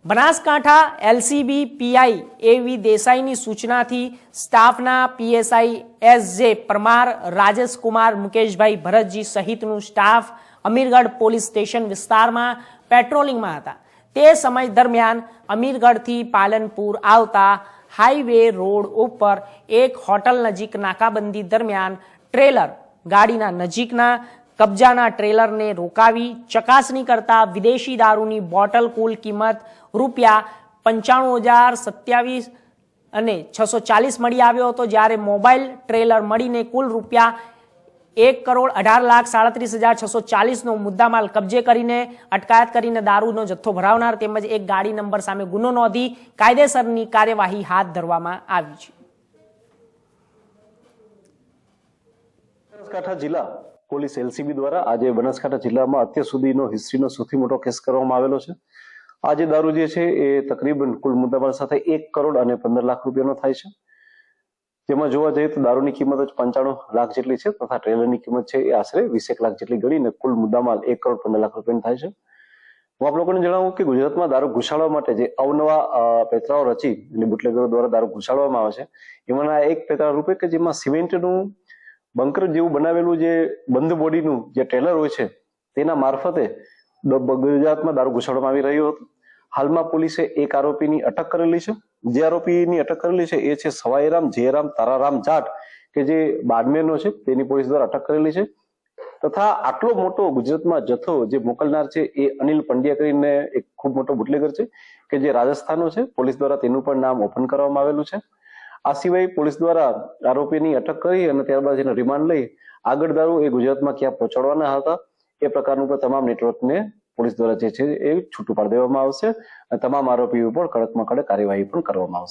Banaskantha LCB PI એવી દેસાઈની સૂચનાથી સ્ટાફના પીએસઆઈ એસ.જે. પરમાર, રાજેશકુમાર, મુકેશભાઈ ભરતજી સહિતનું સ્ટાફ અમીરગઢ પોલીસ સ્ટેશન વિસ્તારમાં પેટ્રોલિંગમાં હતા। તે સમય દરમિયાન અમીરગઢથી પાલનપુર આવતા હાઈવે રોડ ઉપર એક હોટલ નજીક નાકાબંધી દરમિયાન ટ્રેલર ગાડીના નજીકના કબજાના ટ્રેલરને રોકાવી ચકાસણી કરતા વિદેશી દારૂની બોટલ કુલ કિંમત ₹95,027 અને 640 મળી આવ્યો હતો, જ્યારે મોબાઈલ ટ્રેલર મળીને કુલ ₹1,18,37,640નો મુદ્દામાલ કબજે કરીને અટકાયત કરીને દારૂનો જથ્થો ભરાવનાર તેમજ એક ગાડી નંબર સામે ગુનો નોંધી કાયદેસરની કાર્યવાહી હાથ ધરવામાં આવી છે। બનાસકાંઠા જિલ્લા પોલીસ એલસીબી દ્વારા આજે બનાસકાંઠા જિલ્લામાં અત્યાર સુધીનો હિસ્ટ્રીનો સૌથી મોટો કેસ કરવામાં આવેલો છે। આ જે દારૂ જે છે એ તકરીબન કુલ મુદ્દામાલ સાથે 1 કરોડ અને 15 લાખ રૂપિયાનો થાય છે। જેમાં જોવા જઈએ તો દારૂની કિંમત જ 95 લાખ જેટલી છે તથા ટ્રેલરની કિંમત છે એ આશરે 21 લાખ જેટલી ગણીને કુલ મુદ્દામાલ 1 કરોડ 15 લાખ રૂપિયાનો થાય છે। હું આપ લોકોને જણાવું કે ગુજરાતમાં દારૂ ઘુસાડવા માટે જે અવનવા પેતરાઓ રચી અને બુટલેગરો દ્વારા દારૂ ઘુસાડવામાં આવે છે એમાંના એક પેતરા રૂપે કે જેમાં સિમેન્ટનું બંકર જેવું બનાવેલું જે બંધ બોડીનું જે ટ્રેલર હોય છે તેના મારફતે ગુજરાતમાં દારૂ ઘુસાડવામાં આવી રહ્યો હતો। હાલમાં પોલીસે એક આરોપીની અટક કરેલી છે। જે આરોપીની અટક કરેલી છે એ છે સવાઈરામ જયરામ તારારામ જાટ કે જે બાડમેરનો છે, તેની પોલીસ દ્વારા અટક કરેલી છે। તથા આટલો મોટો ગુજરાતમાં જથ્થો જે મોકલનાર છે એ અનિલ પંડ્યા કરીને એક ખૂબ મોટો બુટલેગર છે કે જે રાજસ્થાનનો છે। પોલીસ દ્વારા તેનું પણ નામ ઓપન કરવામાં આવેલું છે। આ સિવાય પોલીસ દ્વારા આરોપીની અટક કરી અને ત્યારબાદ એનો રિમાન્ડ લઈ આગળ દારૂ એ ગુજરાતમાં ક્યાં પહોંચાડવાના હતા એ પ્રકારનું પણ તમામ નેટવર્કને પોલીસ દ્વારા જે છે એ છૂટું પાડી દેવામાં આવશે અને તમામ આરોપીઓ પર કડકમાં કડક કાર્યવાહી પણ કરવામાં આવશે।